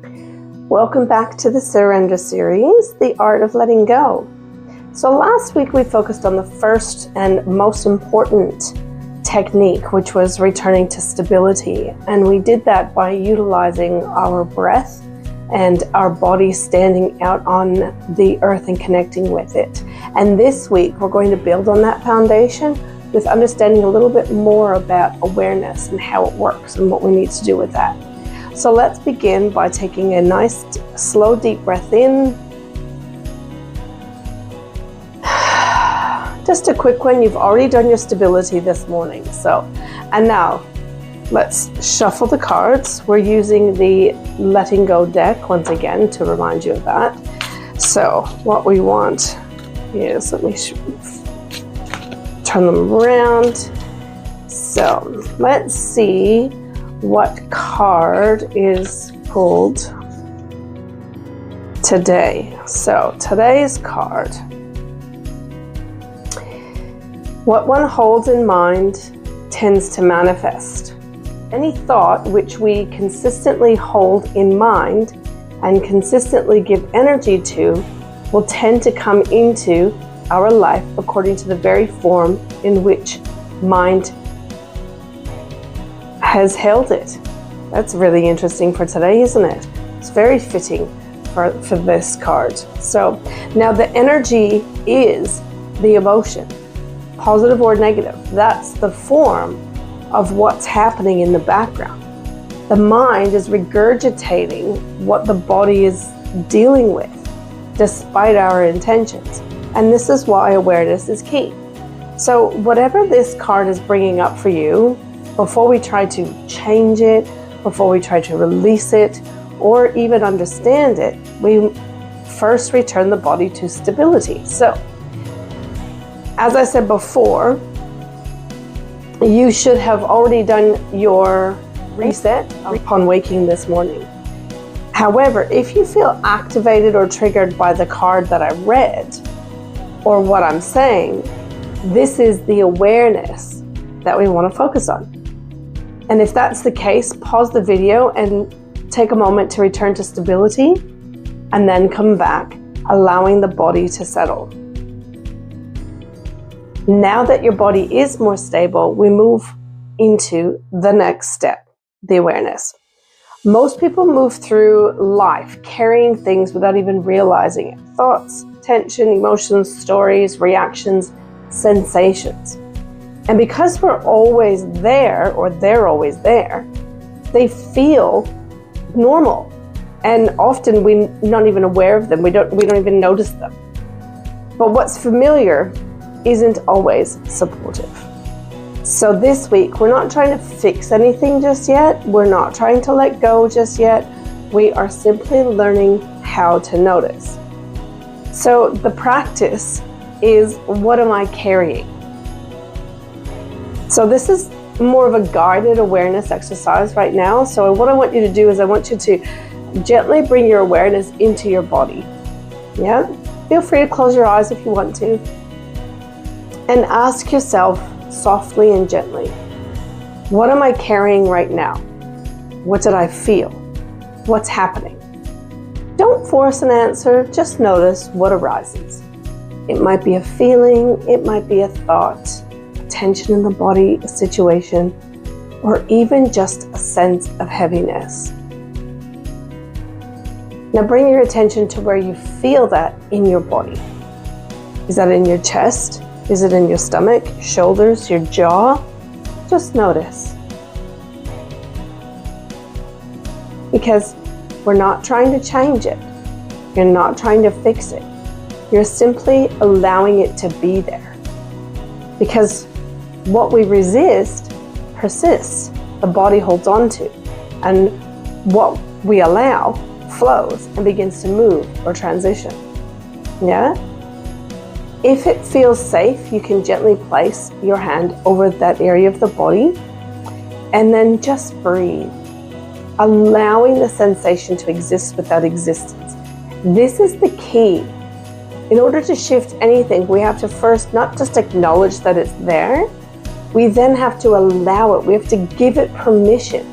Welcome back to the Surrender series, The Art of Letting Go. So last week we focused on the first and most important technique, which was returning to stability. And we did that by utilizing our breath and our body standing out on the earth and connecting with it. And this week we're going to build on that foundation with understanding a little bit more about awareness and how it works and what we need to do with that. So let's begin by taking a nice, slow, deep breath in. Just a quick one. You've already done your stability this morning. And now let's shuffle the cards. We're using the Letting Go deck once again to remind you of that. So what we want is, let me turn them around. So let's see what card is pulled today. So today's card, what one holds in mind tends to manifest. Any thought which we consistently hold in mind and consistently give energy to will tend to come into our life according to the very form in which mind has held it. That's really interesting for today, isn't it? It's very fitting for this card. So now the energy is the emotion, positive or negative. That's the form of what's happening in the background. The mind is regurgitating what the body is dealing with, despite our intentions. And this is why awareness is key. So whatever this card is bringing up for you, before we try to change it, before we try to release it, or even understand it, we first return the body to stability. So, as I said before, you should have already done your reset upon waking this morning. However, if you feel activated or triggered by the card that I read, or what I'm saying, this is the awareness that we want to focus on. And if that's the case, pause the video and take a moment to return to stability and then come back, allowing the body to settle. Now that your body is more stable, we move into the next step, the awareness. Most people move through life carrying things without even realizing it. Thoughts, tension, emotions, stories, reactions, sensations. And because we're always there, or they're always there, they feel normal. And often we're not even aware of them. We don't even notice them. But what's familiar isn't always supportive. So this week, we're not trying to fix anything just yet. We're not trying to let go just yet. We are simply learning how to notice. So the practice is, what am I carrying? So this is more of a guided awareness exercise right now. So what I want you to do is I want you to gently bring your awareness into your body. Yeah? Feel free to close your eyes if you want to. And ask yourself softly and gently, what am I carrying right now? What did I feel? What's happening? Don't force an answer, just notice what arises. It might be a feeling, it might be a thought, tension in the body, a situation, or even just a sense of heaviness. Now bring your attention to where you feel that in your body. Is that in your chest? Is it in your stomach, shoulders, your jaw? Just notice. Because we're not trying to change it. You're not trying to fix it. You're simply allowing it to be there. Because what we resist persists, the body holds on to, and what we allow flows and begins to move or transition. Yeah? If it feels safe, you can gently place your hand over that area of the body and then just breathe, allowing the sensation to exist without existence. This is the key. In order to shift anything, we have to first not just acknowledge that it's there, we then have to allow it. We have to give it permission.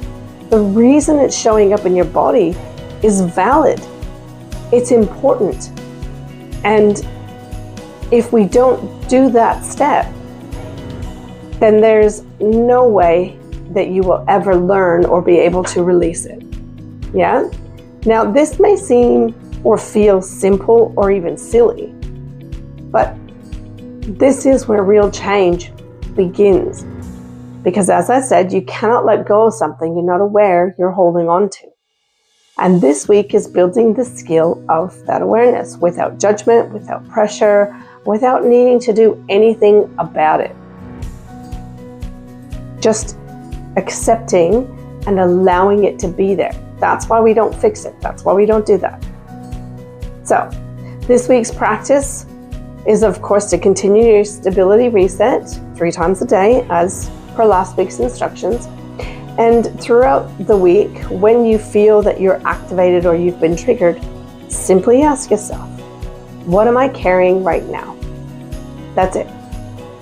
The reason it's showing up in your body is valid. It's important. And if we don't do that step, then there's no way that you will ever learn or be able to release it. Yeah? Now, this may seem or feel simple or even silly, but this is where real change begins. Because as I said, you cannot let go of something you're not aware you're holding on to. And this week is building the skill of that awareness without judgment, without pressure, without needing to do anything about it. Just accepting and allowing it to be there. That's why we don't fix it. That's why we don't do that. So, this week's practice is, of course, to continue your stability reset 3 times a day as per last week's instructions. And throughout the week, when you feel that you're activated or you've been triggered, simply ask yourself, what am I carrying right now? That's it.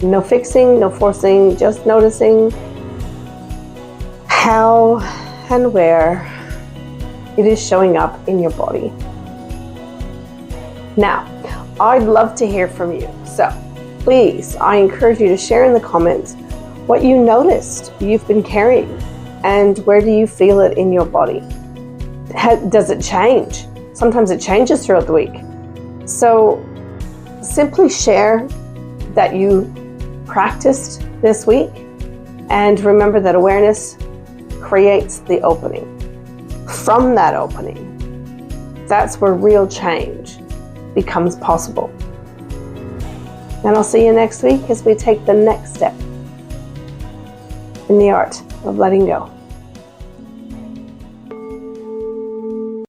No fixing, no forcing, just noticing how and where it is showing up in your body. Now, I'd love to hear from you. So please, I encourage you to share in the comments what you noticed you've been carrying and where do you feel it in your body. Does it change? Sometimes it changes throughout the week. So simply share that you practiced this week, and remember that awareness creates the opening. From that opening, that's where real change becomes possible. And I'll see you next week as we take the next step in the art of letting go.